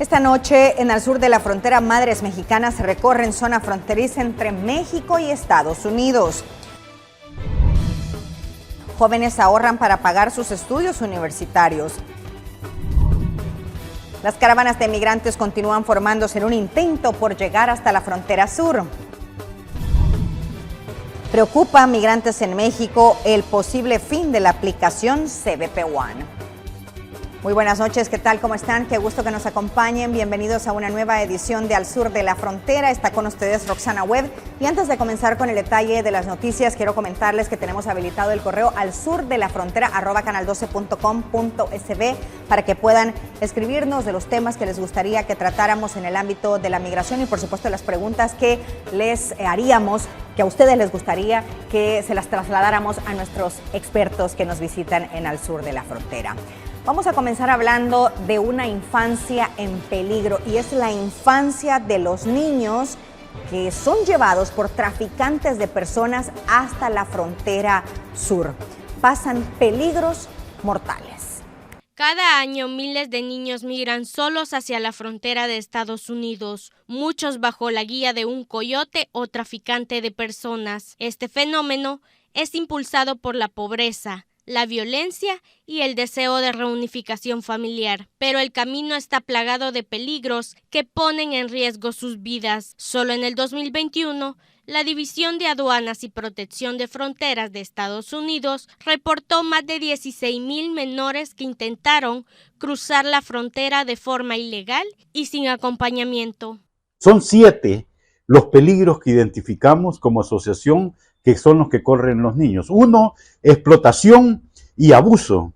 Esta noche, en el sur de la frontera, madres mexicanas recorren zona fronteriza entre México y Estados Unidos. Jóvenes ahorran para pagar sus estudios universitarios. Las caravanas de migrantes continúan formándose en un intento por llegar hasta la frontera sur. Preocupa a migrantes en México el posible fin de la aplicación CBP One. Muy buenas noches, ¿qué tal? ¿Cómo están? Qué gusto que nos acompañen. Bienvenidos a una nueva edición de Al Sur de la Frontera. Está con ustedes Roxana Webb. Y antes de comenzar con el detalle de las noticias, quiero comentarles que tenemos habilitado el correo alsurdelaFrontera@canal12.com.sb para que puedan escribirnos de los temas que les gustaría que tratáramos en el ámbito de la migración y, por supuesto, las preguntas que les haríamos, que a ustedes les gustaría que se las trasladáramos a nuestros expertos que nos visitan en Al Sur de la Frontera. Vamos a comenzar hablando de una infancia en peligro, y es la infancia de los niños que son llevados por traficantes de personas hasta la frontera sur. Pasan peligros mortales. Cada año miles de niños migran solos hacia la frontera de Estados Unidos, muchos bajo la guía de un coyote o traficante de personas. Este fenómeno es impulsado por la pobreza, la violencia y el deseo de reunificación familiar, pero el camino está plagado de peligros que ponen en riesgo sus vidas. Solo en el 2021, la División de Aduanas y Protección de Fronteras de Estados Unidos reportó más de 16,000 menores que intentaron cruzar la frontera de forma ilegal y sin acompañamiento. Son 7 los peligros que identificamos como asociación, que son los que corren los niños. 1, explotación y abuso.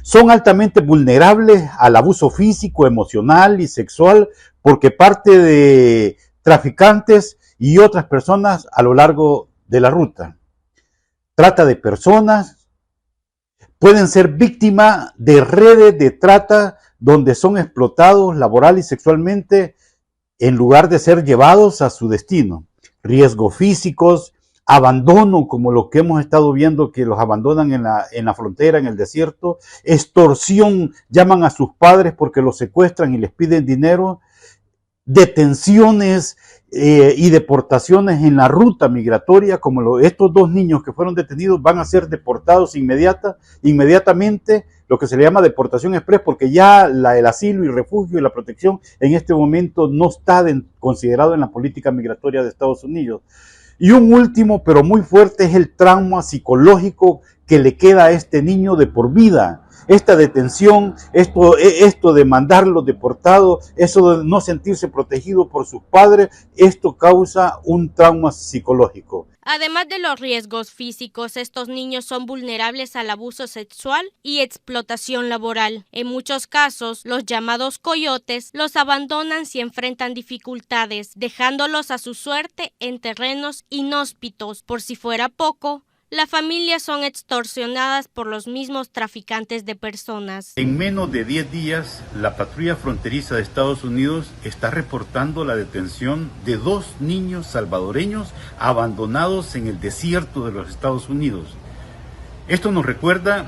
Son altamente vulnerables al abuso físico, emocional y sexual porque parte de traficantes y otras personas a lo largo de la ruta. Trata de personas, pueden ser víctimas de redes de trata donde son explotados laboral y sexualmente en lugar de ser llevados a su destino. Riesgos físicos, abandono, como lo que hemos estado viendo, que los abandonan en la frontera, en el desierto. Extorsión, llaman a sus padres porque los secuestran y les piden dinero. Detenciones y deportaciones en la ruta migratoria, como estos 2 niños que fueron detenidos van a ser deportados inmediatamente, lo que se le llama deportación express, porque ya el asilo y refugio y la protección en este momento no está considerado en la política migratoria de Estados Unidos. Y un último, pero muy fuerte, es el trauma psicológico que le queda a este niño de por vida. Esta detención, esto de mandarlo deportado, eso de no sentirse protegido por sus padres, esto causa un trauma psicológico. Además de los riesgos físicos, estos niños son vulnerables al abuso sexual y explotación laboral. En muchos casos, los llamados coyotes los abandonan si enfrentan dificultades, dejándolos a su suerte en terrenos inhóspitos. Por si fuera poco, las familias son extorsionadas por los mismos traficantes de personas. En menos de 10 días, la patrulla fronteriza de Estados Unidos está reportando la detención de 2 niños salvadoreños abandonados en el desierto de los Estados Unidos. Esto nos recuerda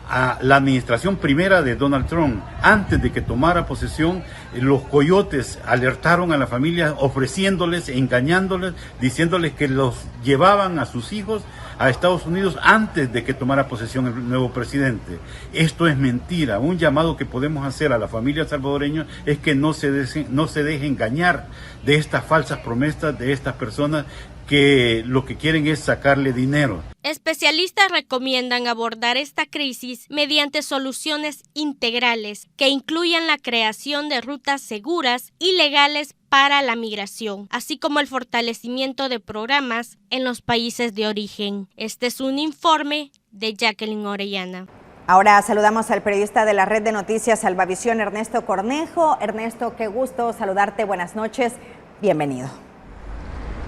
a la administración primera de Donald Trump. Antes de que tomara posesión, los coyotes alertaron a la familia ofreciéndoles, engañándoles, diciéndoles que los llevaban a sus hijos a Estados Unidos antes de que tomara posesión el nuevo presidente. Esto es mentira. Un llamado que podemos hacer a la familia salvadoreña es que no se deje engañar de estas falsas promesas de estas personas que lo que quieren es sacarle dinero. Especialistas recomiendan abordar esta crisis mediante soluciones integrales que incluyan la creación de rutas seguras y legales para la migración, así como el fortalecimiento de programas en los países de origen. Este es un informe de Jacqueline Orellana. Ahora saludamos al periodista de la red de noticias Salvavisión, Ernesto Cornejo. Ernesto, qué gusto saludarte. Buenas noches. Bienvenido.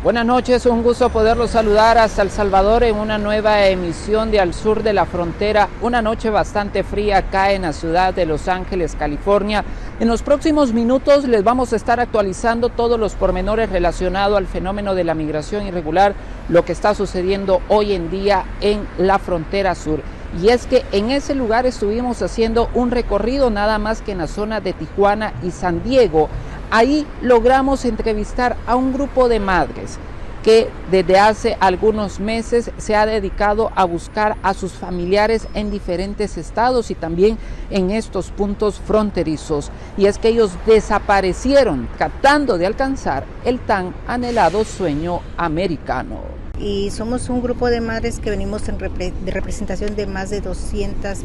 Buenas noches, un gusto poderlos saludar hasta El Salvador en una nueva emisión de Al Sur de la Frontera. Una noche bastante fría acá en la ciudad de Los Ángeles, California. En los próximos minutos les vamos a estar actualizando todos los pormenores relacionados al fenómeno de la migración irregular, lo que está sucediendo hoy en día en la frontera sur. Y es que en ese lugar estuvimos haciendo un recorrido nada más que en la zona de Tijuana y San Diego. Ahí logramos entrevistar a un grupo de madres que desde hace algunos meses se ha dedicado a buscar a sus familiares en diferentes estados y también en estos puntos fronterizos. Y es que ellos desaparecieron tratando de alcanzar el tan anhelado sueño americano. Y somos un grupo de madres que venimos de representación de más de 200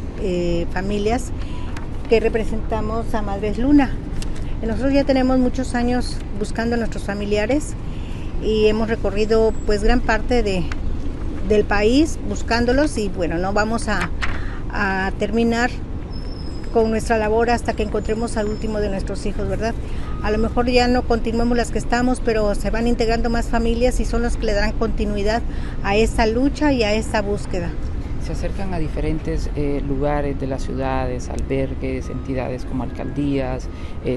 familias que representamos a Madres Luna. Nosotros ya tenemos muchos años buscando a nuestros familiares y hemos recorrido pues gran parte del país buscándolos y bueno, no vamos a terminar con nuestra labor hasta que encontremos al último de nuestros hijos, ¿verdad? A lo mejor ya no continuemos las que estamos, pero se van integrando más familias y son los que le darán continuidad a esta lucha y a esta búsqueda. Se acercan a diferentes lugares de las ciudades, albergues, entidades como alcaldías,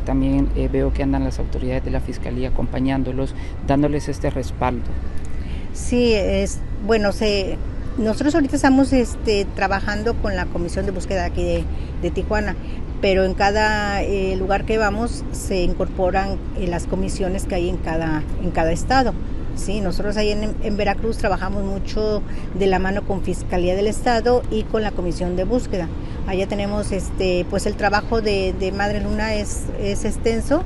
también veo que andan las autoridades de la Fiscalía acompañándolos, dándoles este respaldo. Sí, nosotros ahorita estamos trabajando con la Comisión de Búsqueda aquí de Tijuana, pero en cada lugar que vamos se incorporan las comisiones que hay en cada estado. Sí, nosotros ahí en Veracruz trabajamos mucho de la mano con Fiscalía del Estado y con la Comisión de Búsqueda. Allá tenemos pues el trabajo de Madre Luna es extenso,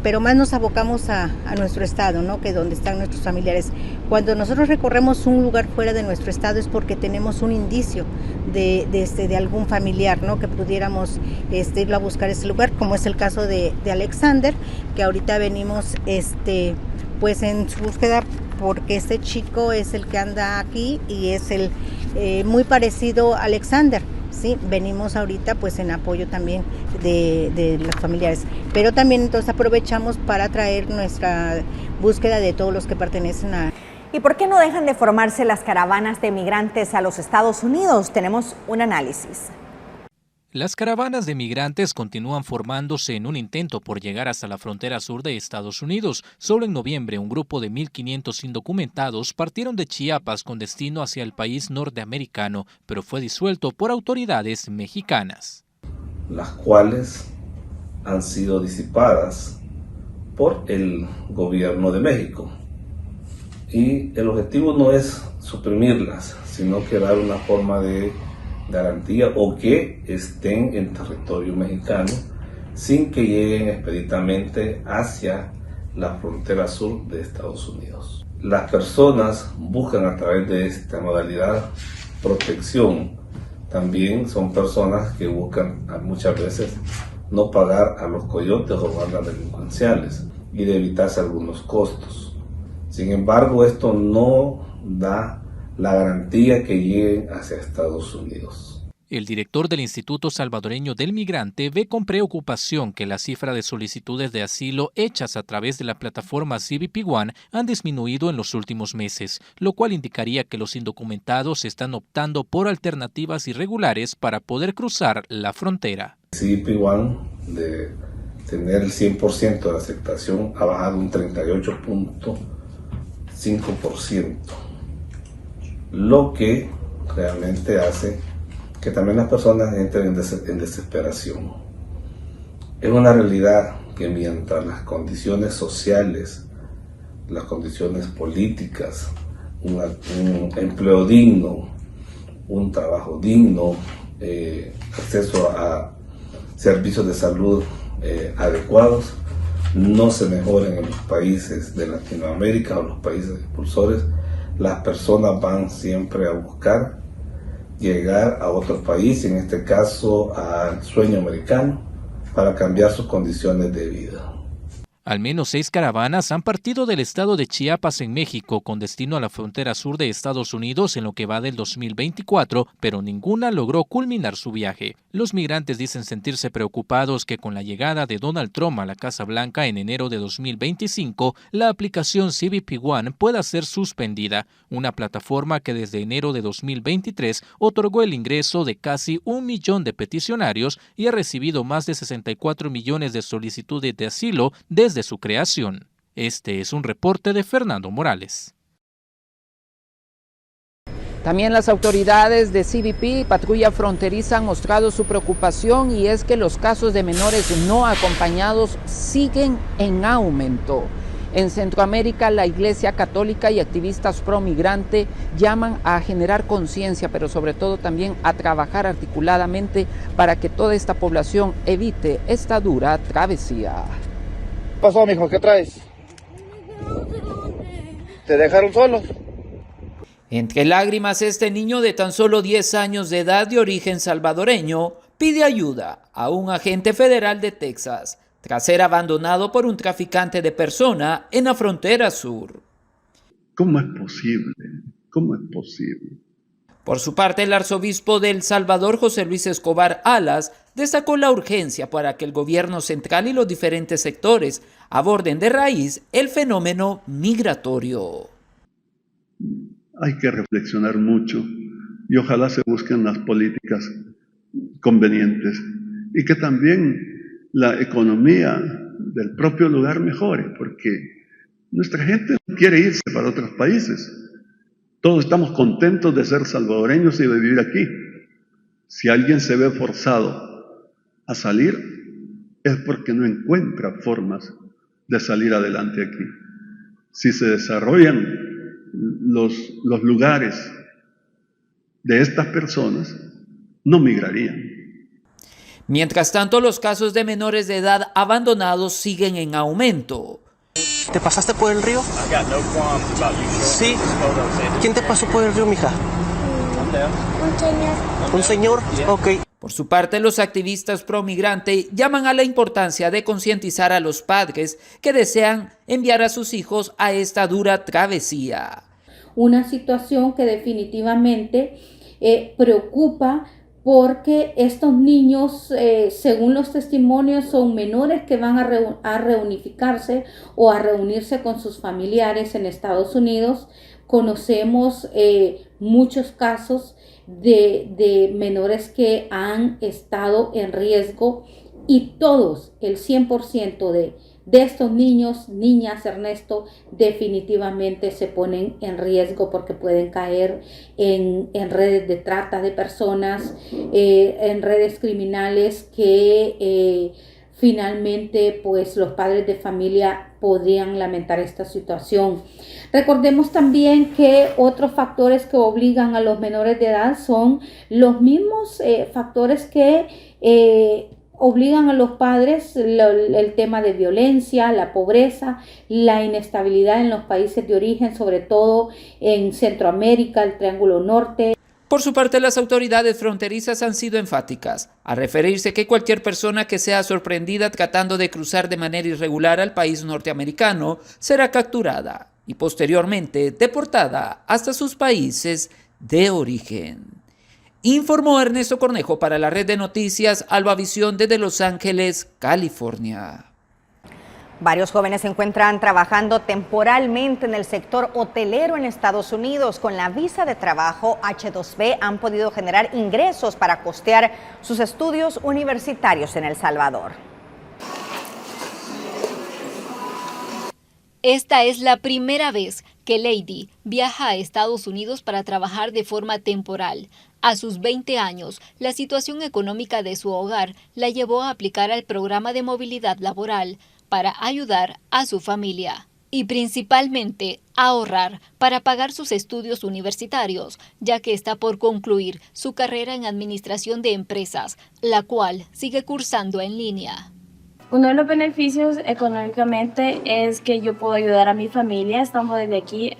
pero más nos abocamos a nuestro estado, ¿no? Que donde están nuestros familiares. Cuando nosotros recorremos un lugar fuera de nuestro estado es porque tenemos un indicio de algún familiar, ¿no? Que pudiéramos irlo a buscar ese lugar, como es el caso de Alexander, que ahorita venimos pues en su búsqueda porque este chico es el que anda aquí y es el muy parecido a Alexander. Sí, venimos ahorita pues en apoyo también de los familiares, pero también entonces aprovechamos para traer nuestra búsqueda de todos los que pertenecen a... ¿Y por qué no dejan de formarse las caravanas de migrantes a los Estados Unidos? Tenemos un análisis. Las caravanas de migrantes continúan formándose en un intento por llegar hasta la frontera sur de Estados Unidos. Solo en noviembre, un grupo de 1.500 indocumentados partieron de Chiapas con destino hacia el país norteamericano, pero fue disuelto por autoridades mexicanas. Las cuales han sido disipadas por el gobierno de México. Y el objetivo no es suprimirlas, sino que dar una forma de garantía o que estén en territorio mexicano sin que lleguen expeditamente hacia la frontera sur de Estados Unidos. Las personas buscan a través de esta modalidad protección. También son personas que buscan muchas veces no pagar a los coyotes o bandas delincuenciales y de evitarse algunos costos. Sin embargo, esto no da la garantía que lleguen hacia Estados Unidos. El director del Instituto Salvadoreño del Migrante ve con preocupación que la cifra de solicitudes de asilo hechas a través de la plataforma CBP One han disminuido en los últimos meses, lo cual indicaría que los indocumentados están optando por alternativas irregulares para poder cruzar la frontera. CBP One, de tener el 100% de aceptación, ha bajado un 38.5%. Lo que realmente hace que también las personas entren en desesperación. Es una realidad que mientras las condiciones sociales, las condiciones políticas, un empleo digno, un trabajo digno, acceso a servicios de salud adecuados, no se mejoren en los países de Latinoamérica o los países expulsores, las personas van siempre a buscar llegar a otro país, en este caso al sueño americano, para cambiar sus condiciones de vida. Al menos 6 caravanas han partido del estado de Chiapas en México con destino a la frontera sur de Estados Unidos en lo que va del 2024, pero ninguna logró culminar su viaje. Los migrantes dicen sentirse preocupados que con la llegada de Donald Trump a la Casa Blanca en enero de 2025, la aplicación CBP One pueda ser suspendida, una plataforma que desde enero de 2023 otorgó el ingreso de casi 1 millón de peticionarios y ha recibido más de 64 millones de solicitudes de asilo desde su creación. Este es un reporte de Fernando Morales. También las autoridades de CBP y Patrulla Fronteriza han mostrado su preocupación, y es que los casos de menores no acompañados siguen en aumento. En Centroamérica, la Iglesia Católica y activistas pro migrante llaman a generar conciencia, pero sobre todo también a trabajar articuladamente para que toda esta población evite esta dura travesía. ¿Qué pasó, mijo? ¿Qué traes? ¿Te dejaron solo? Entre lágrimas, este niño de tan solo 10 años de edad de origen salvadoreño pide ayuda a un agente federal de Texas tras ser abandonado por un traficante de personas en la frontera sur. ¿Cómo es posible? ¿Cómo es posible? Por su parte, el arzobispo de El Salvador, José Luis Escobar Alas, destacó la urgencia para que el gobierno central y los diferentes sectores aborden de raíz el fenómeno migratorio. Hay que reflexionar mucho y ojalá se busquen las políticas convenientes y que también la economía del propio lugar mejore, porque nuestra gente no quiere irse para otros países. Todos estamos contentos de ser salvadoreños y de vivir aquí. Si alguien se ve forzado a salir, es porque no encuentra formas de salir adelante aquí. Si se desarrollan los lugares de estas personas, no migrarían. Mientras tanto, los casos de menores de edad abandonados siguen en aumento. ¿Te pasaste por el río? Sí. ¿Quién te pasó por el río, mija? Un señor. ¿Un señor? Ok. Por su parte, los activistas pro migrante llaman a la importancia de concientizar a los padres que desean enviar a sus hijos a esta dura travesía. Una situación que definitivamente preocupa, porque estos niños, según los testimonios, son menores que van a reunificarse o a reunirse con sus familiares en Estados Unidos. Conocemos muchos casos de menores que han estado en riesgo, y todos, el 100% de estos niños, niñas, Ernesto, definitivamente se ponen en riesgo porque pueden caer en redes de trata de personas, en redes criminales que finalmente pues los padres de familia podrían lamentar esta situación. Recordemos también que otros factores que obligan a los menores de edad son los mismos factores que obligan a los padres, el tema de violencia, la pobreza, la inestabilidad en los países de origen, sobre todo en Centroamérica, el Triángulo Norte. Por su parte, las autoridades fronterizas han sido enfáticas a referirse que cualquier persona que sea sorprendida tratando de cruzar de manera irregular al país norteamericano será capturada y posteriormente deportada hasta sus países de origen. Informó Ernesto Cornejo para la red de noticias Albavisión desde Los Ángeles, California. Varios jóvenes se encuentran trabajando temporalmente en el sector hotelero en Estados Unidos. Con la visa de trabajo H-2B han podido generar ingresos para costear sus estudios universitarios en El Salvador. Esta es la primera vez que Lady viaja a Estados Unidos para trabajar de forma temporal. A sus 20 años, la situación económica de su hogar la llevó a aplicar al programa de movilidad laboral para ayudar a su familia y principalmente ahorrar para pagar sus estudios universitarios, ya que está por concluir su carrera en administración de empresas, la cual sigue cursando en línea. Uno de los beneficios económicamente es que yo puedo ayudar a mi familia, estamos desde aquí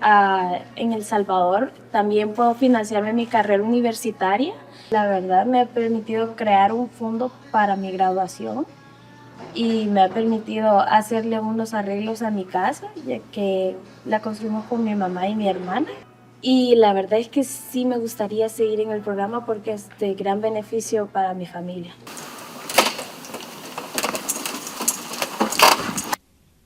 en El Salvador. También puedo financiarme mi carrera universitaria. La verdad me ha permitido crear un fondo para mi graduación y me ha permitido hacerle unos arreglos a mi casa, ya que la construimos con mi mamá y mi hermana. Y la verdad es que sí me gustaría seguir en el programa porque es de gran beneficio para mi familia.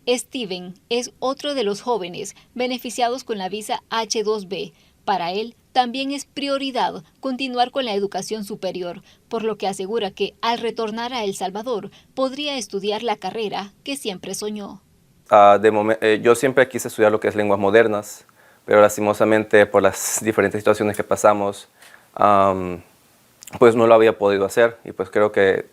Steven es otro de los jóvenes beneficiados con la visa H-2B. Para él también es prioridad continuar con la educación superior, por lo que asegura que al retornar a El Salvador podría estudiar la carrera que siempre soñó. Yo siempre quise estudiar lo que es lenguas modernas, pero lastimosamente por las diferentes situaciones que pasamos, pues no lo había podido hacer. Y pues creo que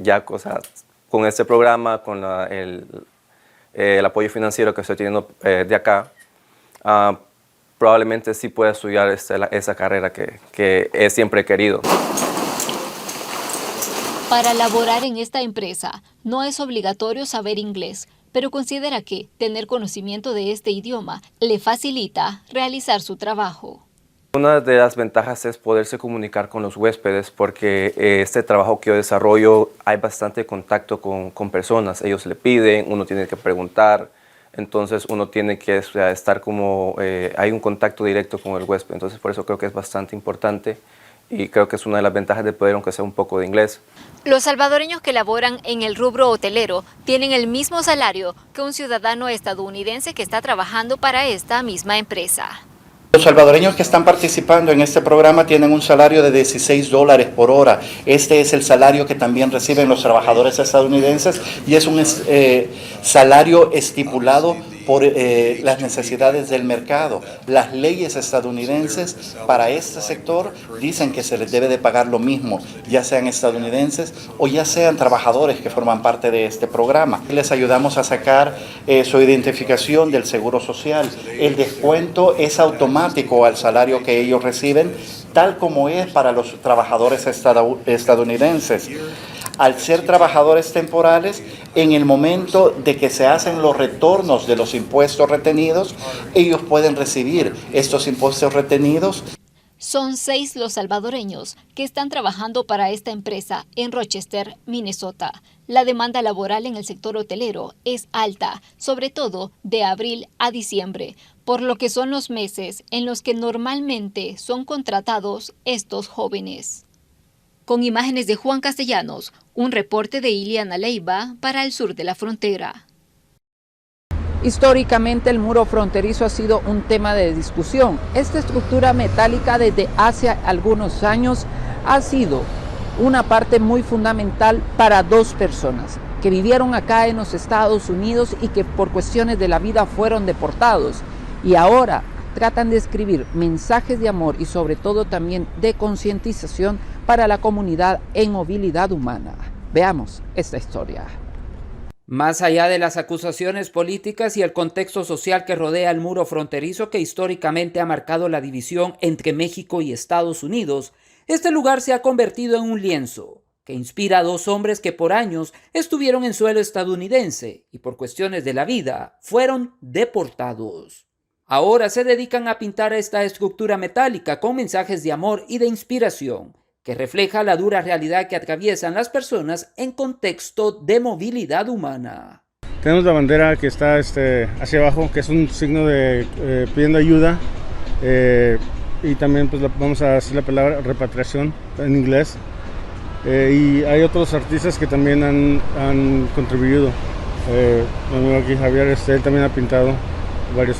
ya con este programa, con el apoyo financiero que estoy teniendo de acá, probablemente sí pueda estudiar esa carrera que siempre he querido. Para laborar en esta empresa no es obligatorio saber inglés, pero considera que tener conocimiento de este idioma le facilita realizar su trabajo. Una de las ventajas es poderse comunicar con los huéspedes, porque este trabajo que yo desarrollo hay bastante contacto con personas. Ellos le piden, uno tiene que preguntar, entonces uno tiene que estar hay un contacto directo con el huésped. Entonces por eso creo que es bastante importante y creo que es una de las ventajas de poder, aunque sea un poco de inglés. Los salvadoreños que laboran en el rubro hotelero tienen el mismo salario que un ciudadano estadounidense que está trabajando para esta misma empresa. Los salvadoreños que están participando en este programa tienen un salario de $16 por hora. Este es el salario que también reciben los trabajadores estadounidenses y es un salario estipulado por las necesidades del mercado. Las leyes estadounidenses para este sector dicen que se les debe de pagar lo mismo, ya sean estadounidenses o ya sean trabajadores que forman parte de este programa. Les ayudamos a sacar su identificación del Seguro Social. El descuento es automático al salario que ellos reciben, tal como es para los trabajadores estadounidenses. Al ser trabajadores temporales, en el momento de que se hacen los retornos de los impuestos retenidos, ellos pueden recibir estos impuestos retenidos. Son 6 los salvadoreños que están trabajando para esta empresa en Rochester, Minnesota. La demanda laboral en el sector hotelero es alta, sobre todo de abril a diciembre, por lo que son los meses en los que normalmente son contratados estos jóvenes. Con imágenes de Juan Castellanos, un reporte de Iliana Leiva para el sur de la frontera. Históricamente el muro fronterizo ha sido un tema de discusión. Esta estructura metálica desde hace algunos años ha sido una parte muy fundamental para 2 personas que vivieron acá en los Estados Unidos y que por cuestiones de la vida fueron deportados y ahora tratan de escribir mensajes de amor y sobre todo también de concientización para la comunidad en movilidad humana. Veamos esta historia. Más allá de las acusaciones políticas y el contexto social que rodea el muro fronterizo que históricamente ha marcado la división entre México y Estados Unidos, este lugar se ha convertido en un lienzo que inspira a 2 hombres que por años estuvieron en suelo estadounidense y por cuestiones de la vida fueron deportados. Ahora se dedican a pintar esta estructura metálica con mensajes de amor y de inspiración, que refleja la dura realidad que atraviesan las personas en contexto de movilidad humana. Tenemos la bandera que está hacia abajo, que es un signo de pidiendo ayuda, y también pues vamos a decir la palabra repatriación en inglés. Y hay otros artistas que también han contribuido. Mi amigo aquí Javier, él también ha pintado varios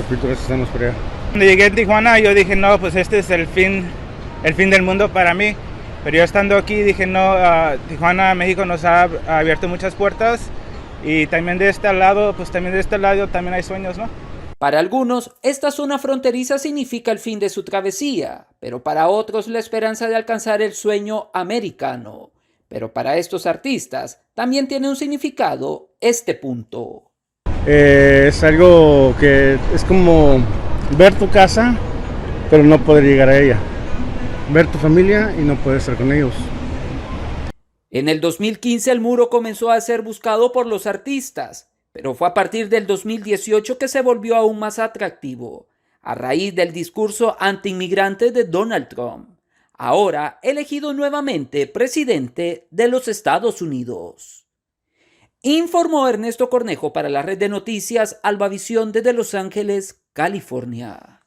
pinturas que estamos por allá. Cuando llegué a Tijuana yo dije, no, pues este es el fin del mundo para mí. Pero yo estando aquí dije, no, Tijuana, México nos ha abierto muchas puertas y también de este lado, pues también de este lado también hay sueños, ¿no? Para algunos, esta zona fronteriza significa el fin de su travesía, pero para otros la esperanza de alcanzar el sueño americano. Pero para estos artistas también tiene un significado este punto. Es algo que es como ver tu casa, pero no poder llegar a ella. Ver tu familia y no poder estar con ellos. En el 2015 el muro comenzó a ser buscado por los artistas, pero fue a partir del 2018 que se volvió aún más atractivo, a raíz del discurso antiinmigrante de Donald Trump, ahora elegido nuevamente presidente de los Estados Unidos. Informó Ernesto Cornejo para la red de noticias Albavisión desde Los Ángeles, California.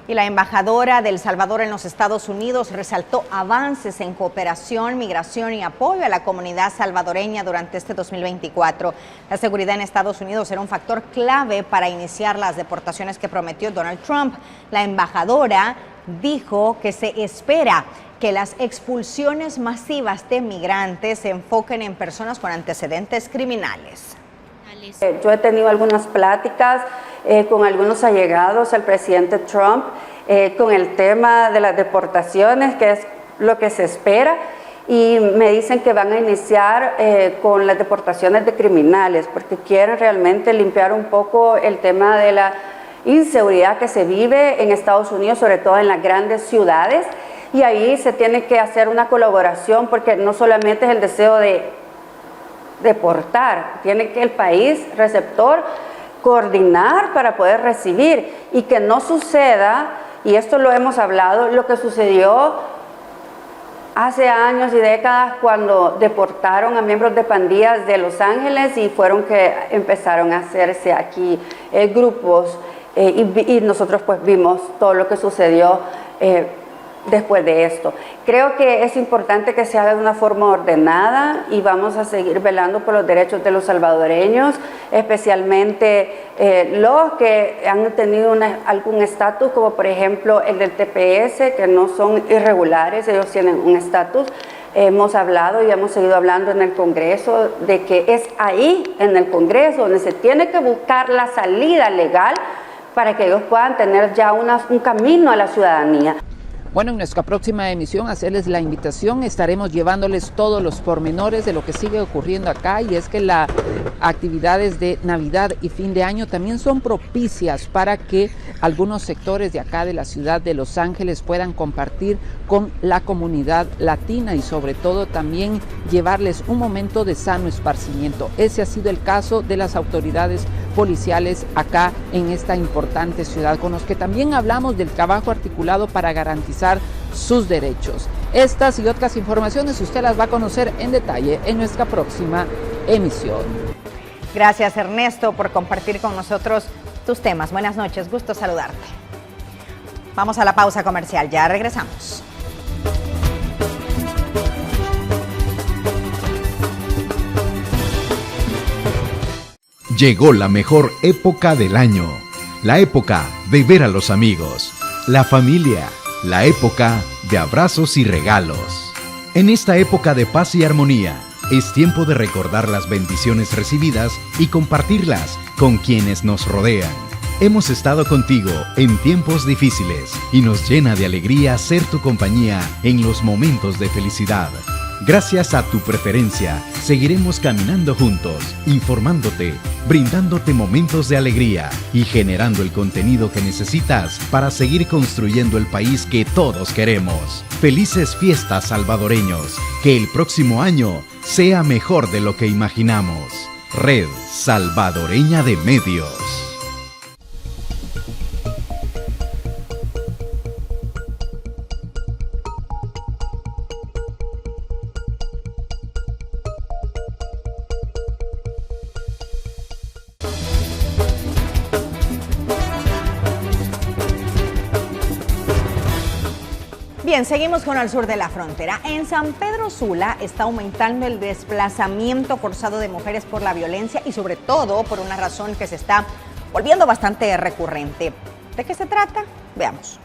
Y la embajadora de El Salvador en los Estados Unidos resaltó avances en cooperación, migración y apoyo a la comunidad salvadoreña durante este 2024. La seguridad en Estados Unidos era un factor clave para iniciar las deportaciones que prometió Donald Trump. La embajadora dijo que se espera que las expulsiones masivas de migrantes se enfoquen en personas con antecedentes criminales. Yo he tenido algunas pláticas con algunos allegados al presidente Trump con el tema de las deportaciones, que es lo que se espera, y me dicen que van a iniciar con las deportaciones de criminales, porque quieren realmente limpiar un poco el tema de la inseguridad que se vive en Estados Unidos, sobre todo en las grandes ciudades, y ahí se tiene que hacer una colaboración, porque no solamente es el deseo de deportar, tiene que el país receptor coordinar para poder recibir, y que no suceda, y esto lo hemos hablado, lo que sucedió hace años y décadas cuando deportaron a miembros de pandillas de Los Ángeles y fueron que empezaron a hacerse aquí grupos y nosotros pues vimos todo lo que sucedió después de esto. Creo que es importante que se haga de una forma ordenada y vamos a seguir velando por los derechos de los salvadoreños, especialmente los que han tenido algún estatus, como por ejemplo el del TPS, que no son irregulares, ellos tienen un estatus. Hemos hablado y hemos seguido hablando en el Congreso de que es ahí, en el Congreso, donde se tiene que buscar la salida legal para que ellos puedan tener ya un camino a la ciudadanía. Bueno, en nuestra próxima emisión, hacerles la invitación, estaremos llevándoles todos los pormenores de lo que sigue ocurriendo acá, y es que las actividades de Navidad y fin de año también son propicias para que algunos sectores de acá de la ciudad de Los Ángeles puedan compartir con la comunidad latina y sobre todo también llevarles un momento de sano esparcimiento. Ese ha sido el caso de las autoridades policiales acá en esta importante ciudad, con los que también hablamos del trabajo articulado para garantizar sus derechos. Estas y otras informaciones usted las va a conocer en detalle en nuestra próxima emisión. Gracias, Ernesto, por compartir con nosotros tus temas. Buenas noches, gusto saludarte. Vamos a la pausa comercial, ya regresamos. Llegó la mejor época del año, la época de ver a los amigos, la familia, la época de abrazos y regalos. En esta época de paz y armonía, es tiempo de recordar las bendiciones recibidas y compartirlas con quienes nos rodean. Hemos estado contigo en tiempos difíciles y nos llena de alegría ser tu compañía en los momentos de felicidad. Gracias a tu preferencia, seguiremos caminando juntos, informándote, brindándote momentos de alegría y generando el contenido que necesitas para seguir construyendo el país que todos queremos. Felices fiestas, salvadoreños. Que el próximo año sea mejor de lo que imaginamos. Red Salvadoreña de Medios. Bien, seguimos con el sur de la frontera. En San Pedro Sula está aumentando el desplazamiento forzado de mujeres por la violencia y sobre todo por una razón que se está volviendo bastante recurrente. ¿De qué se trata? Veamos.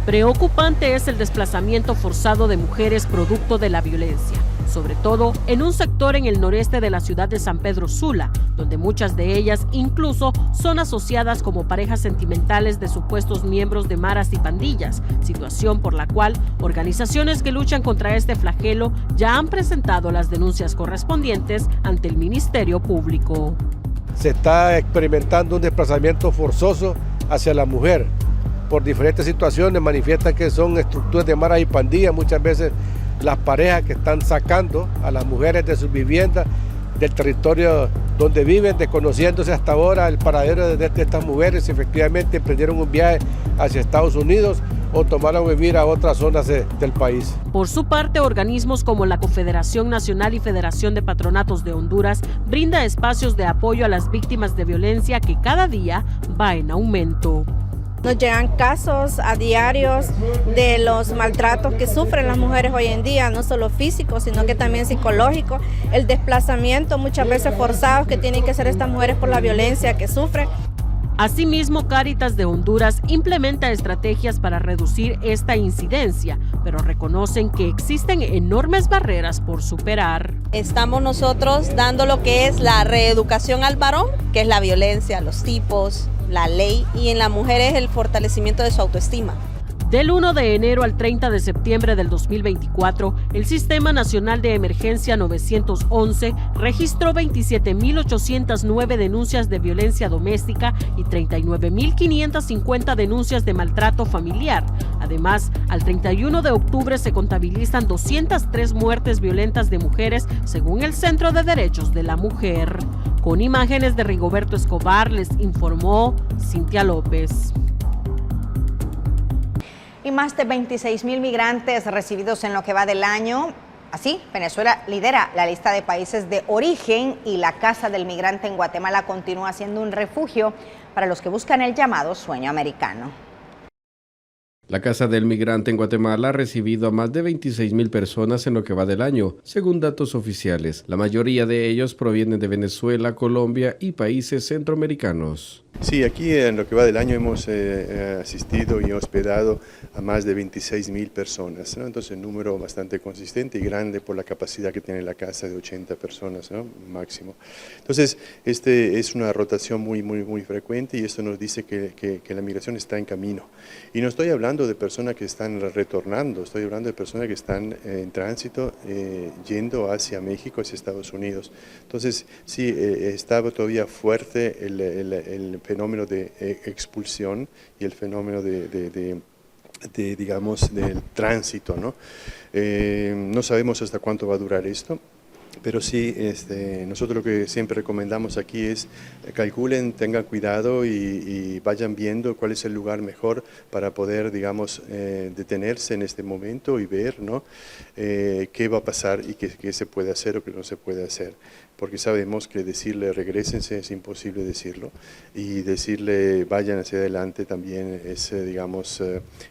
Preocupante es el desplazamiento forzado de mujeres producto de la violencia, sobre todo en un sector en el noreste de la ciudad de San Pedro Sula, donde muchas de ellas incluso son asociadas como parejas sentimentales de supuestos miembros de maras y pandillas, situación por la cual organizaciones que luchan contra este flagelo ya han presentado las denuncias correspondientes ante el Ministerio Público. Se está experimentando un desplazamiento forzoso hacia la mujer. Por diferentes situaciones manifiestan que son estructuras de maras y pandillas, muchas veces las parejas que están sacando a las mujeres de sus viviendas, del territorio donde viven, desconociéndose hasta ahora el paradero de estas mujeres, si efectivamente emprendieron un viaje hacia Estados Unidos o tomaron vivir a otras zonas del país. Por su parte, organismos como la Confederación Nacional y Federación de Patronatos de Honduras brinda espacios de apoyo a las víctimas de violencia que cada día va en aumento. Nos llegan casos a diarios de los maltratos que sufren las mujeres hoy en día, no solo físicos, sino que también psicológicos, el desplazamiento muchas veces forzado que tienen que hacer estas mujeres por la violencia que sufren. Asimismo, Cáritas de Honduras implementa estrategias para reducir esta incidencia, pero reconocen que existen enormes barreras por superar. Estamos nosotros dando lo que es la reeducación al varón, que es la violencia, los tipos, la ley, y en la mujer es el fortalecimiento de su autoestima. Del 1 de enero al 30 de septiembre del 2024, el Sistema Nacional de Emergencia 911 registró 27.809 denuncias de violencia doméstica y 39.550 denuncias de maltrato familiar. Además, al 31 de octubre se contabilizan 203 muertes violentas de mujeres, según el Centro de Derechos de la Mujer. Con imágenes de Rigoberto Escobar, les informó Cintia López. Y más de 26,000 migrantes recibidos en lo que va del año. Así, Venezuela lidera la lista de países de origen y la Casa del Migrante en Guatemala continúa siendo un refugio para los que buscan el llamado sueño americano. La Casa del Migrante en Guatemala ha recibido a más de 26,000 personas en lo que va del año, según datos oficiales. La mayoría de ellos provienen de Venezuela, Colombia y países centroamericanos. Sí, aquí en lo que va del año hemos asistido y hospedado a más de 26,000 personas, ¿no? Entonces un número bastante consistente y grande por la capacidad que tiene la casa de 80 personas, ¿no? Máximo. Entonces este es una rotación muy frecuente y esto nos dice que la migración está en camino. Y no estoy hablando de personas que están retornando, estoy hablando de personas que están en tránsito yendo hacia México, hacia Estados Unidos. Entonces sí, estaba todavía fuerte el fenómeno de expulsión y el fenómeno digamos, del tránsito, ¿no? No sabemos hasta cuánto va a durar esto, pero sí, nosotros lo que siempre recomendamos aquí es calculen, tengan cuidado y vayan viendo cuál es el lugar mejor para poder, digamos, detenerse en este momento y ver, ¿no? Qué va a pasar y qué se puede hacer o qué no se puede hacer. Porque sabemos que decirle regrésense es imposible decirlo y decirle vayan hacia adelante también es, digamos,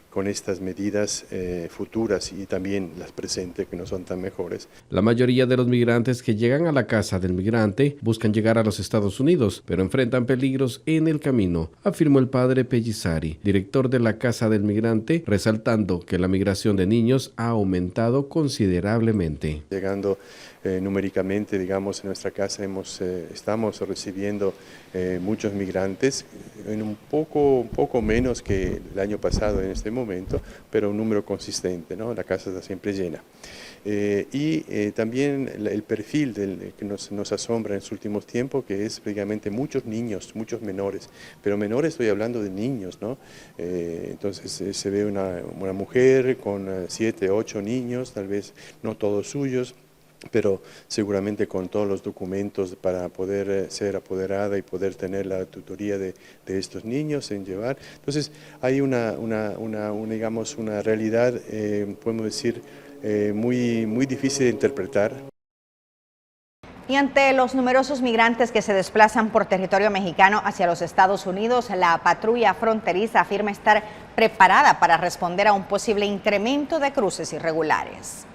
con estas medidas futuras y también las presentes que no son tan mejores. La mayoría de los migrantes que llegan a la Casa del Migrante buscan llegar a los Estados Unidos, pero enfrentan peligros en el camino, afirmó el padre Pellizzari, director de la Casa del Migrante, resaltando que la migración de niños ha aumentado considerablemente. Llegando numéricamente, digamos, en nuestra casa estamos recibiendo muchos migrantes, en un poco menos que el año pasado en este momento, pero un número consistente, ¿no? La casa está siempre llena. También el perfil que nos asombra en los últimos tiempos, que es prácticamente muchos niños, muchos menores, pero menores estoy hablando de niños, ¿no? Entonces se ve una mujer con 7, 8 niños, tal vez no todos suyos, pero seguramente con todos los documentos para poder ser apoderada y poder tener la tutoría de estos niños en llevar. Entonces hay digamos, una realidad, podemos decir, muy difícil de interpretar. Y ante los numerosos migrantes que se desplazan por territorio mexicano hacia los Estados Unidos, la patrulla fronteriza afirma estar preparada para responder a un posible incremento de cruces irregulares.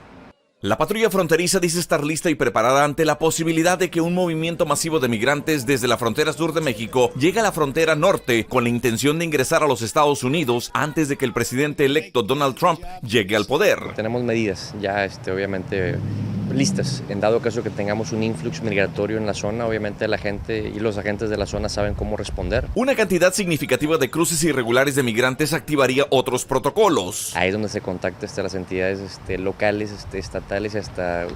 La patrulla fronteriza dice estar lista y preparada ante la posibilidad de que un movimiento masivo de migrantes desde la frontera sur de México llegue a la frontera norte con la intención de ingresar a los Estados Unidos antes de que el presidente electo Donald Trump llegue al poder. Tenemos medidas ya obviamente listas en dado caso que tengamos un influx migratorio en la zona. Obviamente la gente y los agentes de la zona saben cómo responder. Una cantidad significativa de cruces irregulares de migrantes activaría otros protocolos. Ahí es donde se contacta las entidades locales, estatales y hasta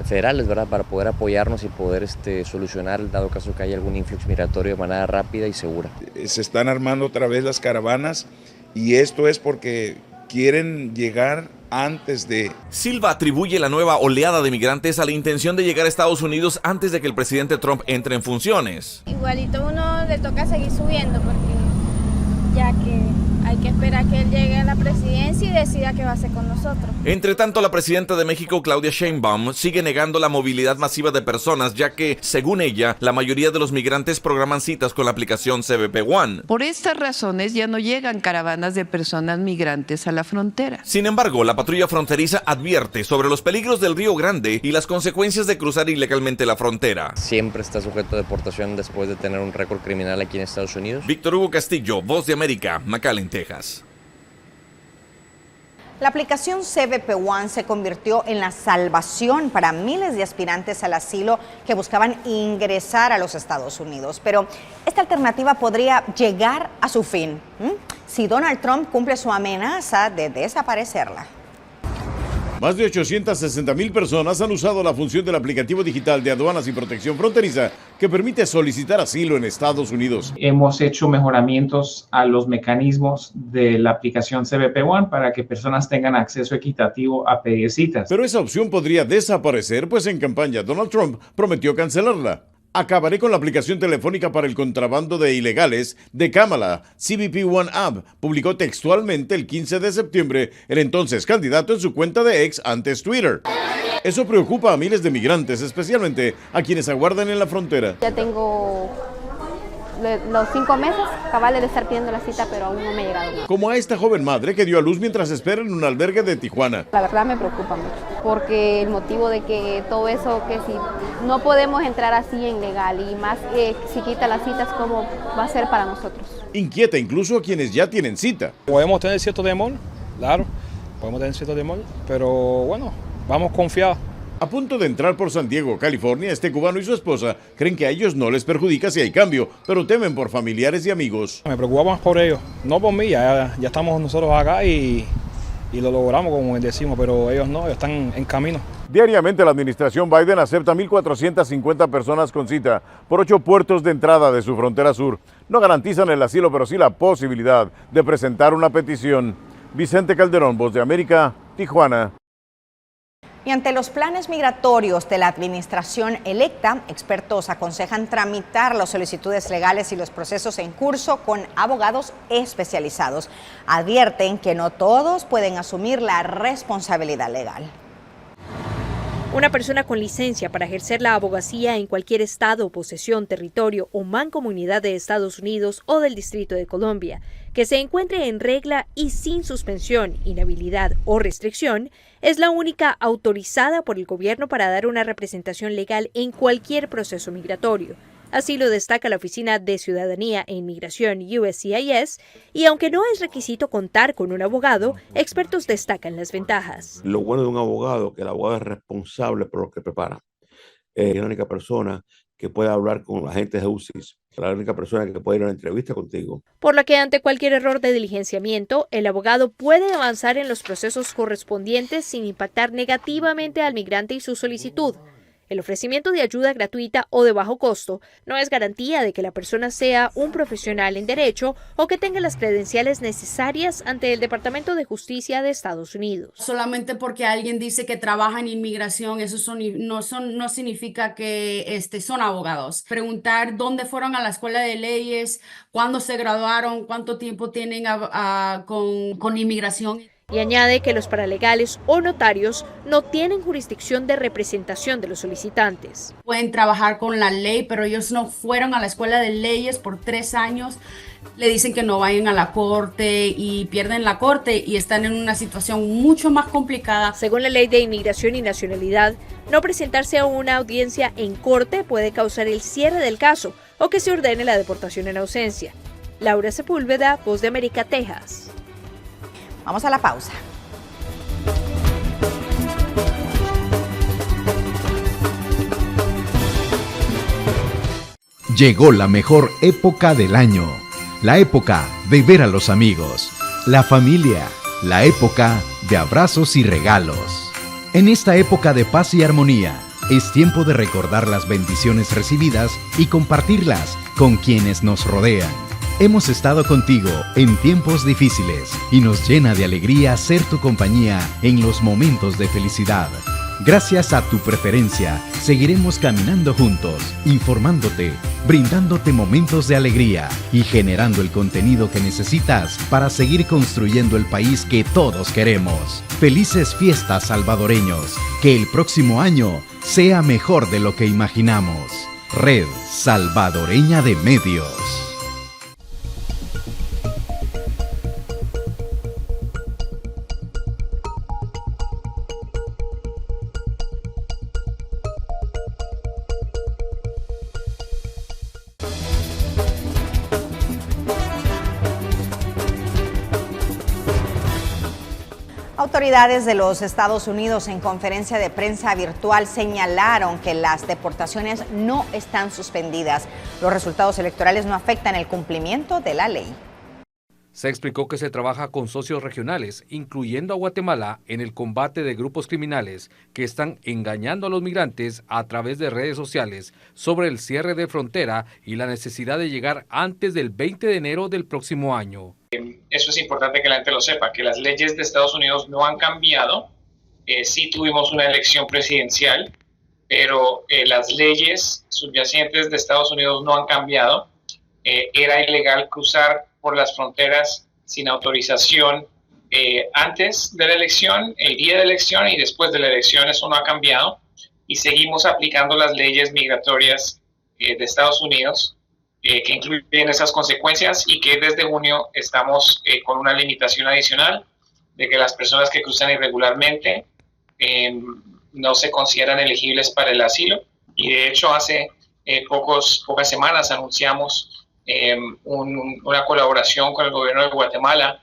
federales, ¿verdad? Para poder apoyarnos y poder solucionar dado caso que haya algún influx migratorio de manera rápida y segura. Se están armando otra vez las caravanas y esto es porque quieren llegar antes de... Silva atribuye la nueva oleada de migrantes a la intención de llegar a Estados Unidos antes de que el presidente Trump entre en funciones. Igualito uno le toca seguir subiendo porque ya que Hay que esperar que él llegue a la presidencia y decida qué va a hacer con nosotros. Entre tanto, la presidenta de México, Claudia Sheinbaum, sigue negando la movilidad masiva de personas, ya que, según ella, la mayoría de los migrantes programan citas con la aplicación CBP One. Por estas razones ya no llegan caravanas de personas migrantes a la frontera. Sin embargo, la patrulla fronteriza advierte sobre los peligros del Río Grande y las consecuencias de cruzar ilegalmente la frontera. Siempre está sujeto a deportación después de tener un récord criminal aquí en Estados Unidos. Víctor Hugo Castillo, Voz de América, McAllen, Texas. La aplicación CBP One se convirtió en la salvación para miles de aspirantes al asilo que buscaban ingresar a los Estados Unidos. Pero esta alternativa podría llegar a su fin si Donald Trump cumple su amenaza de desaparecerla. Más de 860,000 personas han usado la función del aplicativo digital de aduanas y protección fronteriza que permite solicitar asilo en Estados Unidos. Hemos hecho mejoramientos a los mecanismos de la aplicación CBP One para que personas tengan acceso equitativo a pedir citas. Pero esa opción podría desaparecer, pues en campaña Donald Trump prometió cancelarla. Acabaré con la aplicación telefónica para el contrabando de ilegales de Kamala. CBP One App publicó textualmente el 15 de septiembre el entonces candidato en su cuenta de X, antes Twitter. Eso preocupa a miles de migrantes, especialmente a quienes aguardan en la frontera. Ya tengo los 5 meses cabales de estar pidiendo la cita, pero aún no me ha llegado. Como a esta joven madre que dio a luz mientras espera en un albergue de Tijuana. La verdad me preocupa mucho, porque el motivo de que todo eso, que si no podemos entrar así en legal y más si quita las citas, ¿cómo va a ser para nosotros? Inquieta incluso a quienes ya tienen cita. Podemos tener cierto temor, claro, podemos tener cierto temor, pero bueno, vamos confiados. A punto de entrar por San Diego, California, este cubano y su esposa creen que a ellos no les perjudica si hay cambio, pero temen por familiares y amigos. Me preocupa más por ellos, no por mí, ya estamos nosotros acá y lo logramos, como decimos, pero ellos no, ellos están en camino. Diariamente la administración Biden acepta 1,450 personas con cita por 8 puertos de entrada de su frontera sur. No garantizan el asilo, pero sí la posibilidad de presentar una petición. Vicente Calderón, Voz de América, Tijuana. Y ante los planes migratorios de la administración electa, expertos aconsejan tramitar las solicitudes legales y los procesos en curso con abogados especializados. Advierten que no todos pueden asumir la responsabilidad legal. Una persona con licencia para ejercer la abogacía en cualquier estado, posesión, territorio o mancomunidad de Estados Unidos o del Distrito de Colombia, que se encuentre en regla y sin suspensión, inhabilidad o restricción, es la única autorizada por el gobierno para dar una representación legal en cualquier proceso migratorio. Así lo destaca la Oficina de Ciudadanía e Inmigración USCIS, y aunque no es requisito contar con un abogado, expertos destacan las ventajas. Lo bueno de un abogado, que el abogado es responsable por lo que prepara. Es la única persona que puede hablar con agentes de UCIS, la única persona que puede ir a una entrevista contigo. Por lo que ante cualquier error de diligenciamiento, el abogado puede avanzar en los procesos correspondientes sin impactar negativamente al migrante y su solicitud. El ofrecimiento de ayuda gratuita o de bajo costo no es garantía de que la persona sea un profesional en derecho o que tenga las credenciales necesarias ante el Departamento de Justicia de Estados Unidos. Solamente porque alguien dice que trabaja en inmigración, eso no significa que son abogados. Preguntar dónde fueron a la escuela de leyes, cuándo se graduaron, cuánto tiempo tienen con inmigración. Y añade que los paralegales o notarios no tienen jurisdicción de representación de los solicitantes. Pueden trabajar con la ley, pero ellos no fueron a la escuela de leyes por 3 años. Le dicen que no vayan a la corte y pierden la corte y están en una situación mucho más complicada. Según la Ley de Inmigración y Nacionalidad, no presentarse a una audiencia en corte puede causar el cierre del caso o que se ordene la deportación en ausencia. Laura Sepúlveda, Voz de América, Texas. Vamos a la pausa. Llegó la mejor época del año, la época de ver a los amigos, la familia, la época de abrazos y regalos. En esta época de paz y armonía, es tiempo de recordar las bendiciones recibidas y compartirlas con quienes nos rodean. Hemos estado contigo en tiempos difíciles y nos llena de alegría ser tu compañía en los momentos de felicidad. Gracias a tu preferencia, seguiremos caminando juntos, informándote, brindándote momentos de alegría y generando el contenido que necesitas para seguir construyendo el país que todos queremos. Felices fiestas, salvadoreños. Que el próximo año sea mejor de lo que imaginamos. Red Salvadoreña de Medios. Autoridades de los Estados Unidos en conferencia de prensa virtual señalaron que las deportaciones no están suspendidas. Los resultados electorales no afectan el cumplimiento de la ley. Se explicó que se trabaja con socios regionales, incluyendo a Guatemala, en el combate de grupos criminales que están engañando a los migrantes a través de redes sociales sobre el cierre de frontera y la necesidad de llegar antes del 20 de enero del próximo año. Eso es importante que la gente lo sepa, que las leyes de Estados Unidos no han cambiado. Sí tuvimos una elección presidencial, pero las leyes subyacentes de Estados Unidos no han cambiado. Era ilegal cruzar por las fronteras sin autorización antes de la elección, el día de la elección y después de la elección. Eso no ha cambiado y seguimos aplicando las leyes migratorias de Estados Unidos que incluyen esas consecuencias y que desde junio estamos con una limitación adicional de que las personas que cruzan irregularmente no se consideran elegibles para el asilo. Y de hecho hace pocas semanas anunciamos una colaboración con el gobierno de Guatemala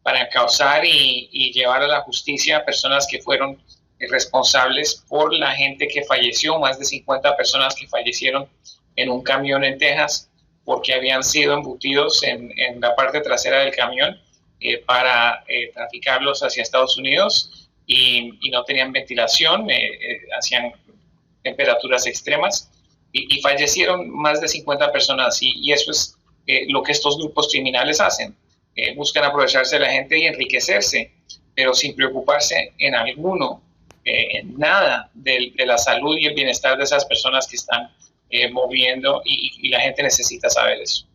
para encauzar y llevar a la justicia a personas que fueron responsables por la gente que falleció, más de 50 personas que fallecieron en un camión en Texas porque habían sido embutidos en la parte trasera del camión para traficarlos hacia Estados Unidos y no tenían ventilación, hacían temperaturas extremas. Y fallecieron más de 50 personas y eso es lo que estos grupos criminales hacen. Buscan aprovecharse de la gente y enriquecerse, pero sin preocuparse en nada de la salud y el bienestar de esas personas que están moviendo y la gente necesita saber eso.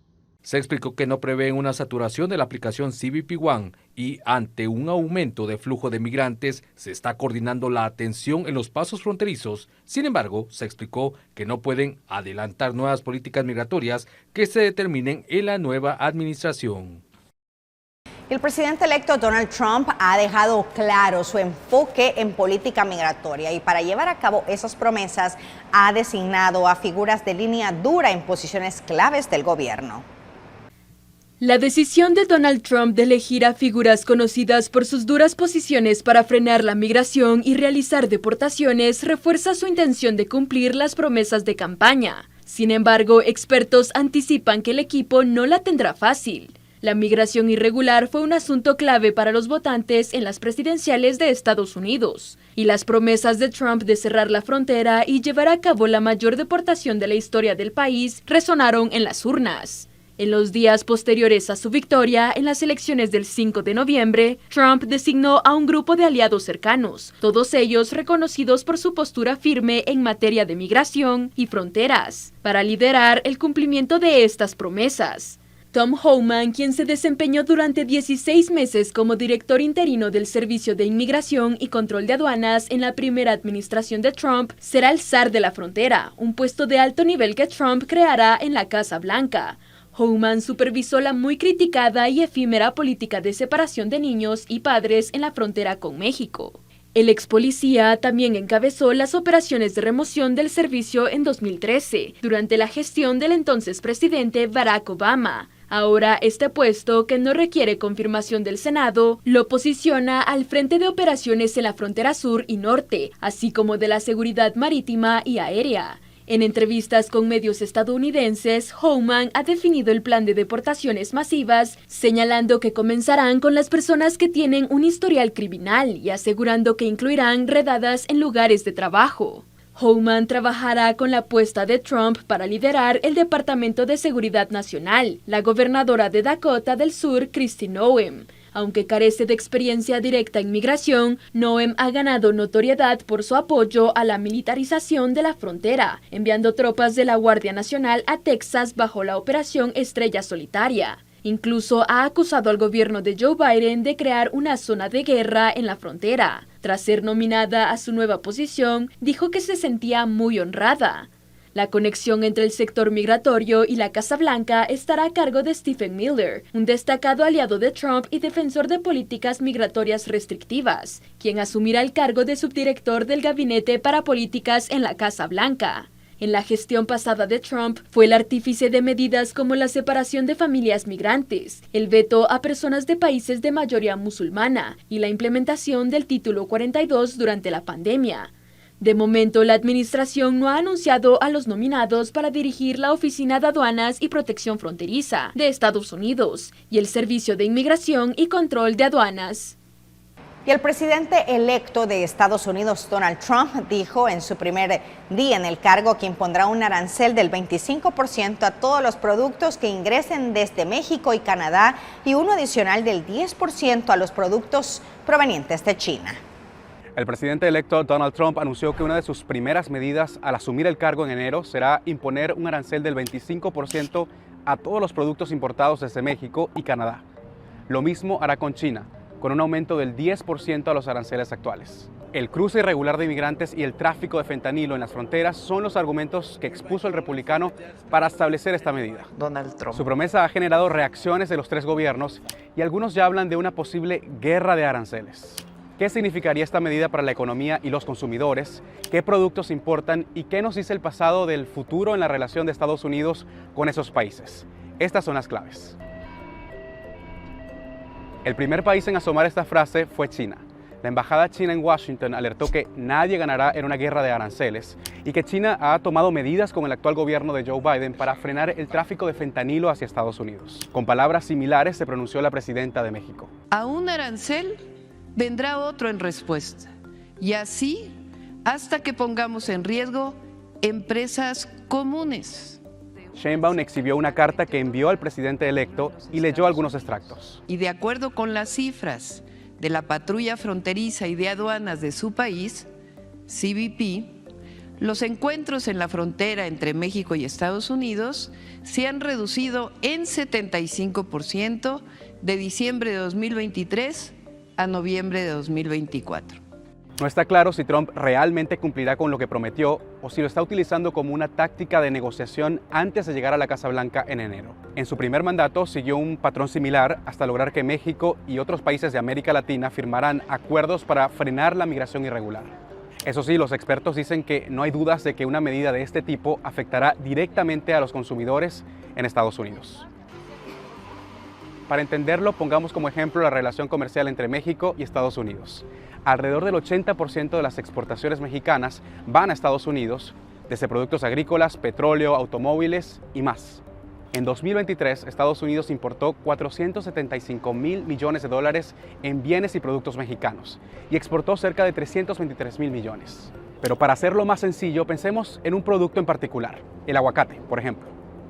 Se explicó que no prevén una saturación de la aplicación CBP One y ante un aumento de flujo de migrantes se está coordinando la atención en los pasos fronterizos. Sin embargo, se explicó que no pueden adelantar nuevas políticas migratorias que se determinen en la nueva administración. El presidente electo Donald Trump ha dejado claro su enfoque en política migratoria y para llevar a cabo esas promesas ha designado a figuras de línea dura en posiciones claves del gobierno. La decisión de Donald Trump de elegir a figuras conocidas por sus duras posiciones para frenar la migración y realizar deportaciones refuerza su intención de cumplir las promesas de campaña. Sin embargo, expertos anticipan que el equipo no la tendrá fácil. La migración irregular fue un asunto clave para los votantes en las presidenciales de Estados Unidos, y las promesas de Trump de cerrar la frontera y llevar a cabo la mayor deportación de la historia del país resonaron en las urnas. En los días posteriores a su victoria en las elecciones del 5 de noviembre, Trump designó a un grupo de aliados cercanos, todos ellos reconocidos por su postura firme en materia de migración y fronteras, para liderar el cumplimiento de estas promesas. Tom Homan, quien se desempeñó durante 16 meses como director interino del Servicio de Inmigración y Control de Aduanas en la primera administración de Trump, será el zar de la frontera, un puesto de alto nivel que Trump creará en la Casa Blanca. Homan supervisó la muy criticada y efímera política de separación de niños y padres en la frontera con México. El ex policía también encabezó las operaciones de remoción del servicio en 2013, durante la gestión del entonces presidente Barack Obama. Ahora este puesto, que no requiere confirmación del Senado, lo posiciona al frente de operaciones en la frontera sur y norte, así como de la seguridad marítima y aérea. En entrevistas con medios estadounidenses, Homan ha definido el plan de deportaciones masivas, señalando que comenzarán con las personas que tienen un historial criminal y asegurando que incluirán redadas en lugares de trabajo. Homan trabajará con la apuesta de Trump para liderar el Departamento de Seguridad Nacional, la gobernadora de Dakota del Sur, Kristi Noem. Aunque carece de experiencia directa en migración, Noem ha ganado notoriedad por su apoyo a la militarización de la frontera, enviando tropas de la Guardia Nacional a Texas bajo la Operación Estrella Solitaria. Incluso ha acusado al gobierno de Joe Biden de crear una zona de guerra en la frontera. Tras ser nominada a su nueva posición, dijo que se sentía muy honrada. La conexión entre el sector migratorio y la Casa Blanca estará a cargo de Stephen Miller, un destacado aliado de Trump y defensor de políticas migratorias restrictivas, quien asumirá el cargo de subdirector del Gabinete para Políticas en la Casa Blanca. En la gestión pasada de Trump, fue el artífice de medidas como la separación de familias migrantes, el veto a personas de países de mayoría musulmana y la implementación del Título 42 durante la pandemia. De momento, la administración no ha anunciado a los nominados para dirigir la Oficina de Aduanas y Protección Fronteriza de Estados Unidos y el Servicio de Inmigración y Control de Aduanas. Y el presidente electo de Estados Unidos, Donald Trump, dijo en su primer día en el cargo que impondrá un arancel del 25% a todos los productos que ingresen desde México y Canadá y uno adicional del 10% a los productos provenientes de China. El presidente electo Donald Trump anunció que una de sus primeras medidas al asumir el cargo en enero será imponer un arancel del 25% a todos los productos importados desde México y Canadá. Lo mismo hará con China, con un aumento del 10% a los aranceles actuales. El cruce irregular de inmigrantes y el tráfico de fentanilo en las fronteras son los argumentos que expuso el republicano para establecer esta medida. Donald Trump. Su promesa ha generado reacciones de los tres gobiernos y algunos ya hablan de una posible guerra de aranceles. ¿Qué significaría esta medida para la economía y los consumidores? ¿Qué productos importan? ¿Y qué nos dice el pasado del futuro en la relación de Estados Unidos con esos países? Estas son las claves. El primer país en asomar esta frase fue China. La embajada china en Washington alertó que nadie ganará en una guerra de aranceles y que China ha tomado medidas con el actual gobierno de Joe Biden para frenar el tráfico de fentanilo hacia Estados Unidos. Con palabras similares se pronunció la presidenta de México. A un arancel vendrá otro en respuesta, y así hasta que pongamos en riesgo empresas comunes. Sheinbaum exhibió una carta que envió al presidente electo y leyó algunos extractos. Y de acuerdo con las cifras de la patrulla fronteriza y de aduanas de su país, CBP, los encuentros en la frontera entre México y Estados Unidos se han reducido en 75% de diciembre de 2023 a noviembre de 2024. No está claro si Trump realmente cumplirá con lo que prometió o si lo está utilizando como una táctica de negociación antes de llegar a la Casa Blanca en enero. En su primer mandato siguió un patrón similar hasta lograr que México y otros países de América Latina firmaran acuerdos para frenar la migración irregular. Eso sí, los expertos dicen que no hay dudas de que una medida de este tipo afectará directamente a los consumidores en Estados Unidos. Para entenderlo, pongamos como ejemplo la relación comercial entre México y Estados Unidos. Alrededor del 80% de las exportaciones mexicanas van a Estados Unidos, desde productos agrícolas, petróleo, automóviles y más. En 2023, Estados Unidos importó 475.000 millones de dólares en bienes y productos mexicanos y exportó cerca de 323.000 millones. Pero para hacerlo más sencillo, pensemos en un producto en particular, el aguacate, por ejemplo.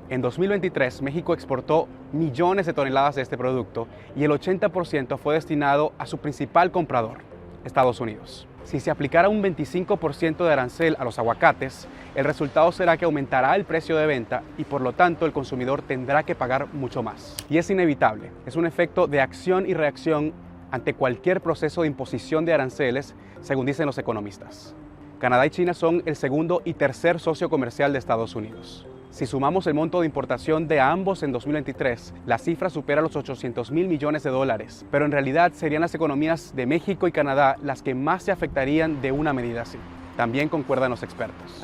En 2023, México exportó millones de toneladas de este producto y el 80% fue destinado a su principal comprador, Estados Unidos. Si se aplicara un 25% de arancel a los aguacates, el resultado será que aumentará el precio de venta y por lo tanto el consumidor tendrá que pagar mucho más. Y es inevitable, es un efecto de acción y reacción ante cualquier proceso de imposición de aranceles, según dicen los economistas. Canadá y China son el segundo y tercer socio comercial de Estados Unidos. Si sumamos el monto de importación de ambos en 2023, la cifra supera los 800.000 millones de dólares, pero en realidad serían las economías de México y Canadá las que más se afectarían de una medida así. También concuerdan los expertos.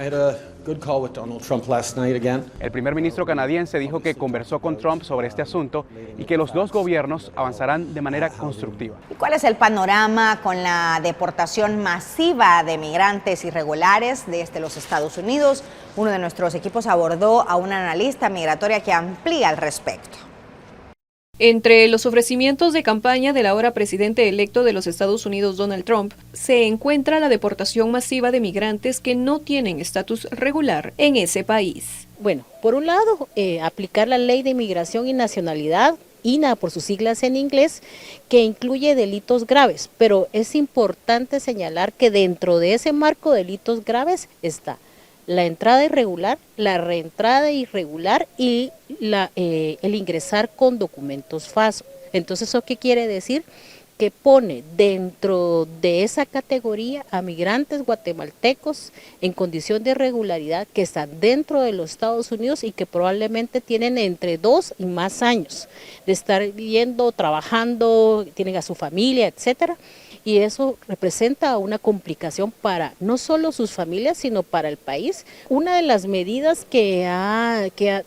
El primer ministro canadiense dijo que conversó con Trump sobre este asunto y que los dos gobiernos avanzarán de manera constructiva. ¿Y cuál es el panorama con la deportación masiva de migrantes irregulares desde los Estados Unidos? Uno de nuestros equipos abordó a una analista migratoria que amplía al respecto. Entre los ofrecimientos de campaña del ahora presidente electo de los Estados Unidos, Donald Trump, se encuentra la deportación masiva de migrantes que no tienen estatus regular en ese país. Bueno, por un lado, aplicar la ley de inmigración y nacionalidad INA por sus siglas en inglés, que incluye delitos graves, pero es importante señalar que dentro de ese marco de delitos graves está la entrada irregular, la reentrada irregular y el ingresar con documentos falsos. Entonces, ¿eso qué quiere decir? Que pone dentro de esa categoría a migrantes guatemaltecos en condición de irregularidad que están dentro de los Estados Unidos y que probablemente tienen entre 2 y más años de estar viviendo, trabajando, tienen a su familia, etcétera. Y eso representa una complicación para no solo sus familias, sino para el país. Una de las medidas que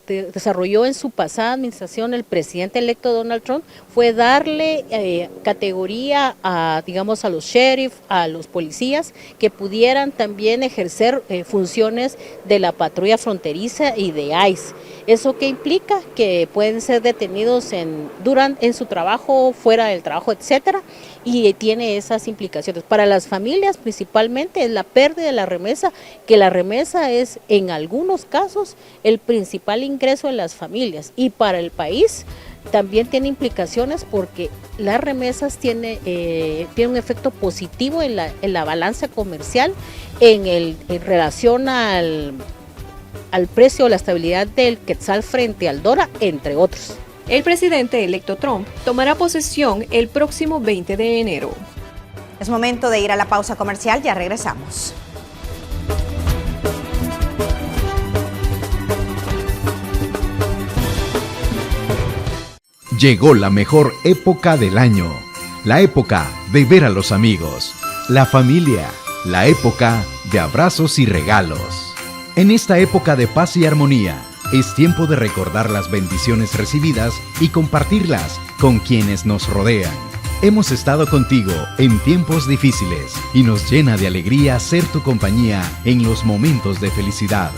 desarrolló en su pasada administración el presidente electo Donald Trump fue darle categoría a los sheriff, a los policías, que pudieran también ejercer funciones de la patrulla fronteriza y de ICE. ¿Eso qué implica? Que pueden ser detenidos en su trabajo, fuera del trabajo, etcétera, y tiene esas implicaciones. Para las familias principalmente es la pérdida de la remesa, que la remesa es en algunos casos el principal ingreso de las familias, y para el país también tiene implicaciones porque las remesas tienen un efecto positivo en la balanza comercial en relación al precio o la estabilidad del quetzal frente al dólar, entre otros. El presidente electo Trump tomará posesión el próximo 20 de enero. Es momento de ir a la pausa comercial, ya regresamos. Llegó la mejor época del año, la época de ver a los amigos, la familia, la época de abrazos y regalos. En esta época de paz y armonía, es tiempo de recordar las bendiciones recibidas y compartirlas con quienes nos rodean. Hemos estado contigo en tiempos difíciles y nos llena de alegría ser tu compañía en los momentos de felicidad.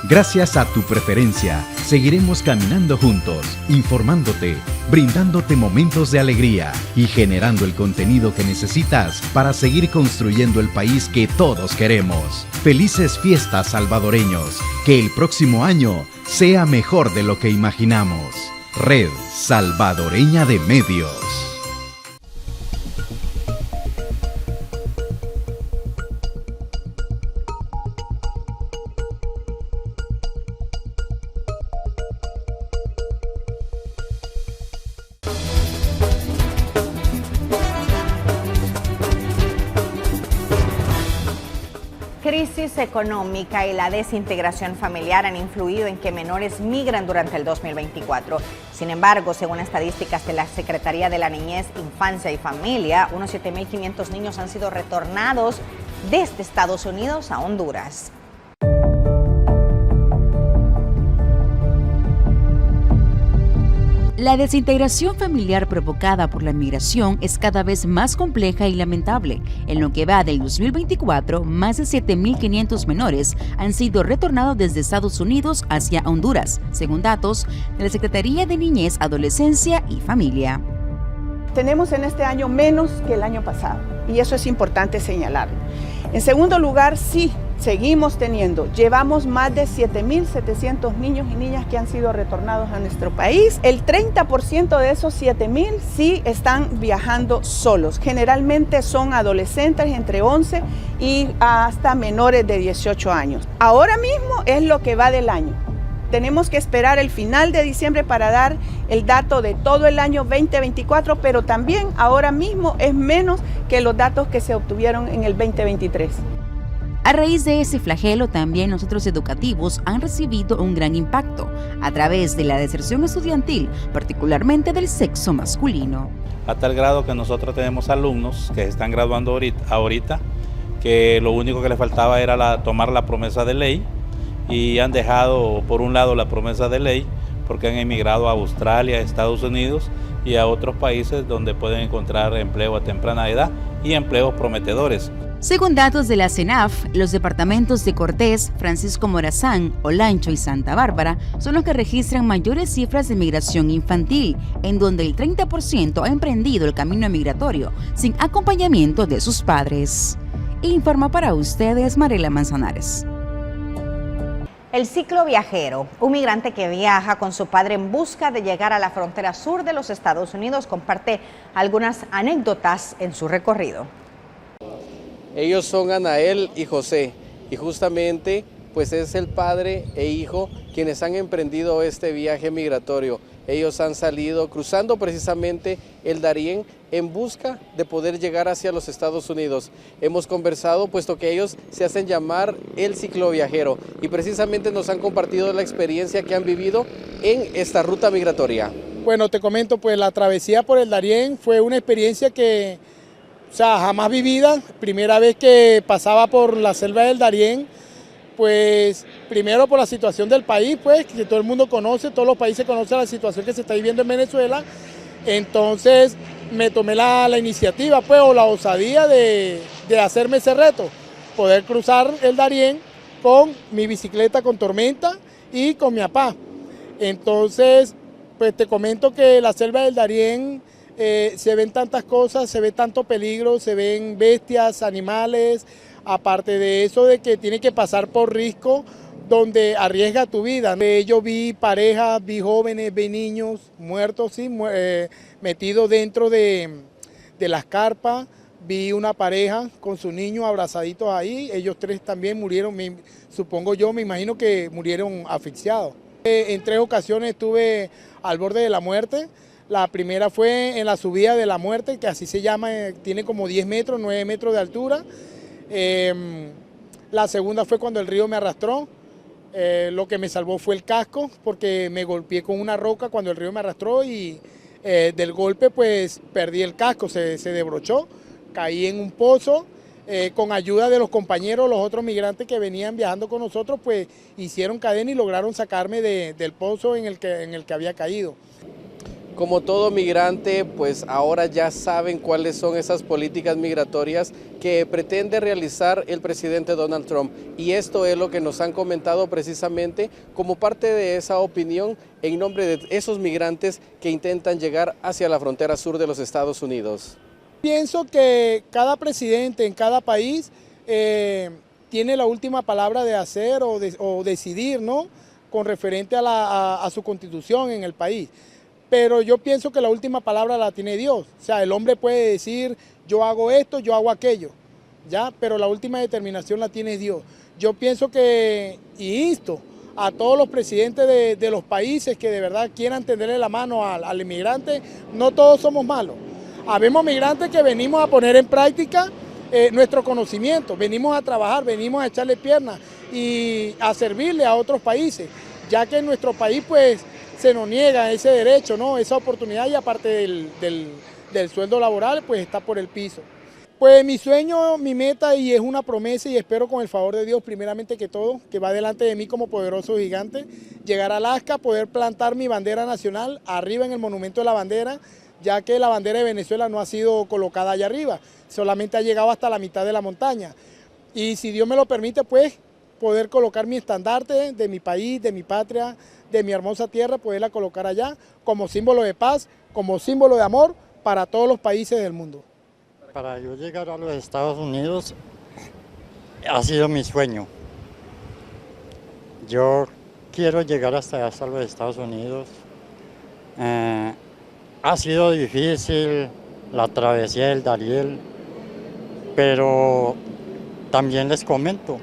Gracias a tu preferencia, seguiremos caminando juntos, informándote, brindándote momentos de alegría y generando el contenido que necesitas para seguir construyendo el país que todos queremos. Felices fiestas, salvadoreños. Que el próximo año sea mejor de lo que imaginamos. Red Salvadoreña de Medios. Crisis económica y la desintegración familiar han influido en que menores migran durante el 2024. Sin embargo, según estadísticas de la Secretaría de la Niñez, Infancia y Familia, unos 7.500 niños han sido retornados desde Estados Unidos a Honduras. La desintegración familiar provocada por la migración es cada vez más compleja y lamentable. En lo que va del 2024, más de 7.500 menores han sido retornados desde Estados Unidos hacia Honduras, según datos de la Secretaría de Niñez, Adolescencia y Familia. Tenemos en este año menos que el año pasado, y eso es importante señalarlo. En segundo lugar, sí, seguimos llevamos más de 7.700 niños y niñas que han sido retornados a nuestro país. El 30% de esos 7.000 sí están viajando solos. Generalmente son adolescentes entre 11 y hasta menores de 18 años. Ahora mismo es lo que va del año. Tenemos que esperar el final de diciembre para dar el dato de todo el año 2024, pero también ahora mismo es menos que los datos que se obtuvieron en el 2023. A raíz de ese flagelo, también los centros educativos han recibido un gran impacto a través de la deserción estudiantil, particularmente del sexo masculino. A tal grado que nosotros tenemos alumnos que se están graduando ahorita, que lo único que les faltaba era tomar la promesa de ley, y han dejado por un lado la promesa de ley porque han emigrado a Australia, a Estados Unidos y a otros países donde pueden encontrar empleo a temprana edad y empleos prometedores. Según datos de la CENAF, los departamentos de Cortés, Francisco Morazán, Olancho y Santa Bárbara son los que registran mayores cifras de migración infantil, en donde el 30% ha emprendido el camino migratorio sin acompañamiento de sus padres. Informa para ustedes Mariela Manzanares. El ciclo viajero, un migrante que viaja con su padre en busca de llegar a la frontera sur de los Estados Unidos, comparte algunas anécdotas en su recorrido. Ellos son Anael y José, y justamente pues es el padre e hijo quienes han emprendido este viaje migratorio. Ellos han salido cruzando precisamente el Darién en busca de poder llegar hacia los Estados Unidos. Hemos conversado puesto que ellos se hacen llamar el cicloviajero y precisamente nos han compartido la experiencia que han vivido en esta ruta migratoria. Bueno, te comento, pues la travesía por el Darién fue una experiencia que, jamás vivida. Primera vez que pasaba por la selva del Darién, pues primero por la situación del país, pues que todo el mundo conoce, todos los países conocen la situación que se está viviendo en Venezuela. Entonces me tomé la iniciativa, pues, o la osadía de hacerme ese reto, poder cruzar el Darién con mi bicicleta con tormenta y con mi papá. Entonces, pues te comento que la selva del Darién se ven tantas cosas, se ve tanto peligro, se ven bestias, animales. Aparte de eso, de que tiene que pasar por risco donde arriesga tu vida. Yo vi parejas, vi jóvenes, vi niños muertos, sí, metidos dentro de las carpas. Vi una pareja con su niño abrazaditos ahí. Ellos tres también murieron, supongo yo, me imagino que murieron asfixiados. En 3 ocasiones estuve al borde de la muerte. La primera fue en la subida de la muerte, que así se llama, tiene como 10 metros, 9 metros de altura. La segunda fue cuando el río me arrastró. Lo que me salvó fue el casco, porque me golpeé con una roca cuando el río me arrastró y del golpe pues perdí el casco, se desbrochó, caí en un pozo. Con ayuda de los compañeros, los otros migrantes que venían viajando con nosotros, pues hicieron cadena y lograron sacarme del pozo en el que había caído. Como todo migrante, pues ahora ya saben cuáles son esas políticas migratorias que pretende realizar el presidente Donald Trump. Y esto es lo que nos han comentado precisamente como parte de esa opinión en nombre de esos migrantes que intentan llegar hacia la frontera sur de los Estados Unidos. Pienso que cada presidente en cada país tiene la última palabra de hacer o decidir, ¿no?, con referente a su constitución en el país. Pero yo pienso que la última palabra la tiene Dios. O sea, el hombre puede decir, yo hago esto, yo hago aquello, ¿ya? Pero la última determinación la tiene Dios. Yo pienso que, y insto a todos los presidentes de los países que de verdad quieran tenderle la mano al inmigrante, no todos somos malos. Habemos migrantes que venimos a poner en práctica nuestro conocimiento, venimos a trabajar, venimos a echarle piernas y a servirle a otros países, ya que en nuestro país pues se nos niega ese derecho, ¿no?, esa oportunidad, y aparte del sueldo laboral pues está por el piso. Pues mi sueño, mi meta, y es una promesa y espero con el favor de Dios primeramente que todo, que va delante de mí como poderoso gigante, llegar a Alaska, poder plantar mi bandera nacional arriba en el monumento de la bandera, ya que la bandera de Venezuela no ha sido colocada allá arriba, solamente ha llegado hasta la mitad de la montaña. Y si Dios me lo permite, pues poder colocar mi estandarte de mi país, de mi patria, de mi hermosa tierra, poderla colocar allá como símbolo de paz, como símbolo de amor para todos los países del mundo. Para yo llegar a los Estados Unidos ha sido mi sueño. Yo quiero llegar hasta los Estados Unidos. Ha sido difícil la travesía del Darién, pero también les comento,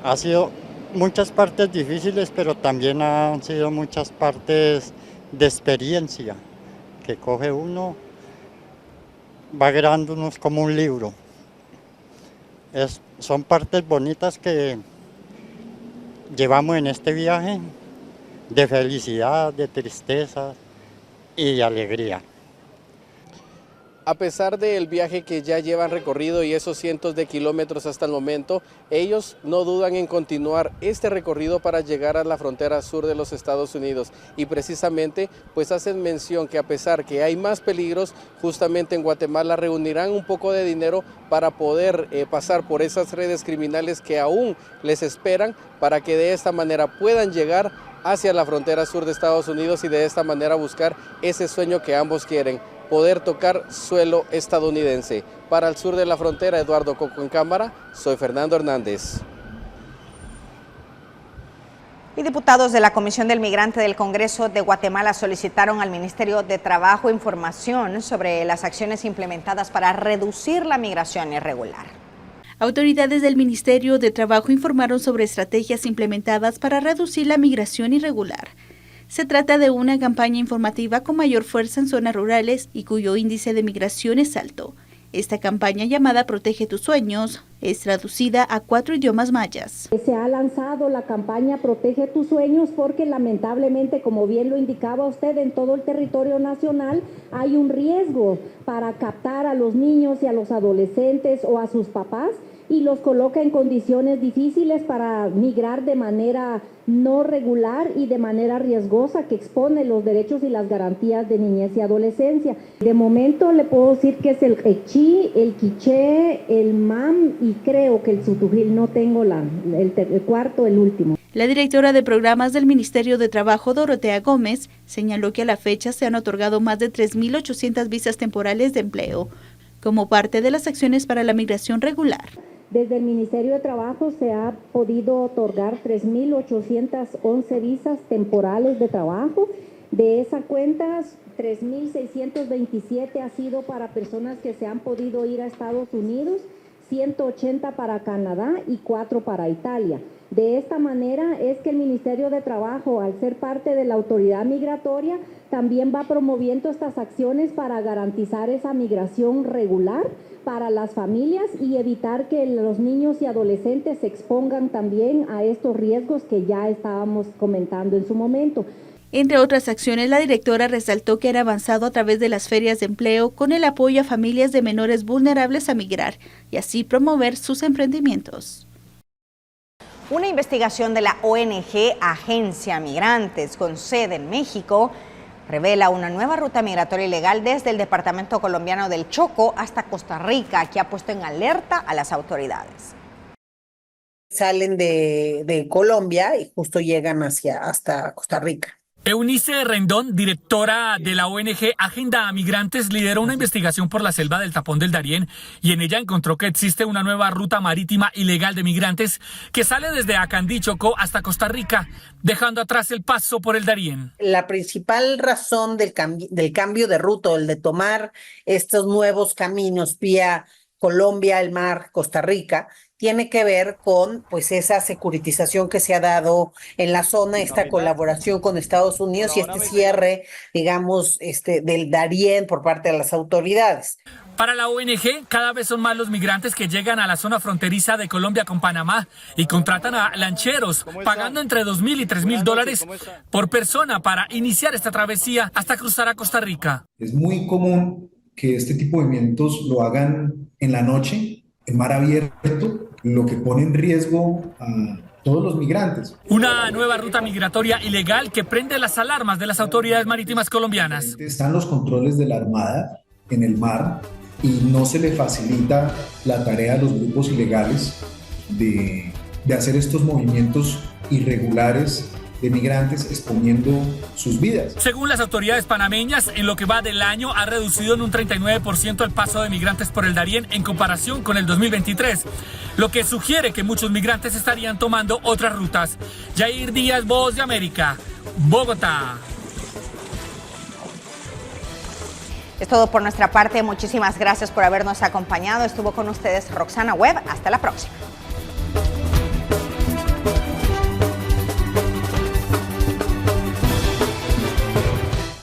ha sido muchas partes difíciles, pero también han sido muchas partes de experiencia que coge uno, va grabándonos como un libro. Son partes bonitas que llevamos en este viaje, de felicidad, de tristeza y de alegría. A pesar del viaje que ya llevan recorrido y esos cientos de kilómetros hasta el momento, ellos no dudan en continuar este recorrido para llegar a la frontera sur de los Estados Unidos. Y precisamente pues hacen mención que a pesar que hay más peligros, justamente en Guatemala reunirán un poco de dinero para poder pasar por esas redes criminales que aún les esperan, para que de esta manera puedan llegar hacia la frontera sur de Estados Unidos y de esta manera buscar ese sueño que ambos quieren: poder tocar suelo estadounidense. Para el sur de la frontera, Eduardo Coco en cámara, soy Fernando Hernández. Y diputados de la Comisión del Migrante del Congreso de Guatemala solicitaron al Ministerio de Trabajo información sobre las acciones implementadas para reducir la migración irregular. Autoridades del Ministerio de Trabajo informaron sobre estrategias implementadas para reducir la migración irregular. Se trata de una campaña informativa con mayor fuerza en zonas rurales y cuyo índice de migración es alto. Esta campaña, llamada Protege tus sueños, es traducida a 4 idiomas mayas. Se ha lanzado la campaña Protege tus sueños porque lamentablemente, como bien lo indicaba usted, en todo el territorio nacional hay un riesgo para captar a los niños y a los adolescentes o a sus papás y los coloca en condiciones difíciles para migrar de manera no regular y de manera riesgosa que expone los derechos y las garantías de niñez y adolescencia. De momento le puedo decir que es el Echi, el Quiché, el MAM y creo que el Sutujil, no tengo el cuarto, el último. La directora de programas del Ministerio de Trabajo, Dorotea Gómez, señaló que a la fecha se han otorgado más de 3.800 visas temporales de empleo, como parte de las acciones para la migración regular. Desde el Ministerio de Trabajo se ha podido otorgar 3.811 visas temporales de trabajo. De esas cuentas, 3.627 ha sido para personas que se han podido ir a Estados Unidos, 180 para Canadá y 4 para Italia. De esta manera es que el Ministerio de Trabajo, al ser parte de la autoridad migratoria, también va promoviendo estas acciones para garantizar esa migración regular para las familias y evitar que los niños y adolescentes se expongan también a estos riesgos que ya estábamos comentando en su momento. Entre otras acciones, la directora resaltó que han avanzado a través de las ferias de empleo con el apoyo a familias de menores vulnerables a migrar y así promover sus emprendimientos. Una investigación de la ONG Agencia Migrantes, con sede en México, revela una nueva ruta migratoria ilegal desde el departamento colombiano del Chocó hasta Costa Rica, que ha puesto en alerta a las autoridades. Salen de Colombia y justo llegan hasta Costa Rica. Eunice Rendón, directora de la ONG Agenda Migrantes, lideró una investigación por la selva del Tapón del Darién y en ella encontró que existe una nueva ruta marítima ilegal de migrantes que sale desde Acandí, Chocó, hasta Costa Rica, dejando atrás el paso por el Darién. La principal razón del cambio de ruta, el de tomar estos nuevos caminos vía Colombia, el mar, Costa Rica, tiene que ver con pues esa securitización que se ha dado en la zona, esta colaboración con Estados Unidos y este cierre, digamos, del Darién por parte de las autoridades. Para la ONG, cada vez son más los migrantes que llegan a la zona fronteriza de Colombia con Panamá y contratan a lancheros, pagando entre $2,000 y $3,000 por persona para iniciar esta travesía hasta cruzar a Costa Rica. Es muy común que este tipo de movimientos lo hagan en la noche, en mar abierto, lo que pone en riesgo a todos los migrantes. Una nueva ruta migratoria ilegal que prende las alarmas de las autoridades marítimas colombianas. Están los controles de la Armada en el mar y no se le facilita la tarea a los grupos ilegales de hacer estos movimientos irregulares de migrantes exponiendo sus vidas. Según las autoridades panameñas, en lo que va del año ha reducido en un 39% el paso de migrantes por el Darién en comparación con el 2023, lo que sugiere que muchos migrantes estarían tomando otras rutas. Jair Díaz, Voz de América, Bogotá. Es todo por nuestra parte. Muchísimas gracias por habernos acompañado. Estuvo con ustedes Roxana Webb. Hasta la próxima.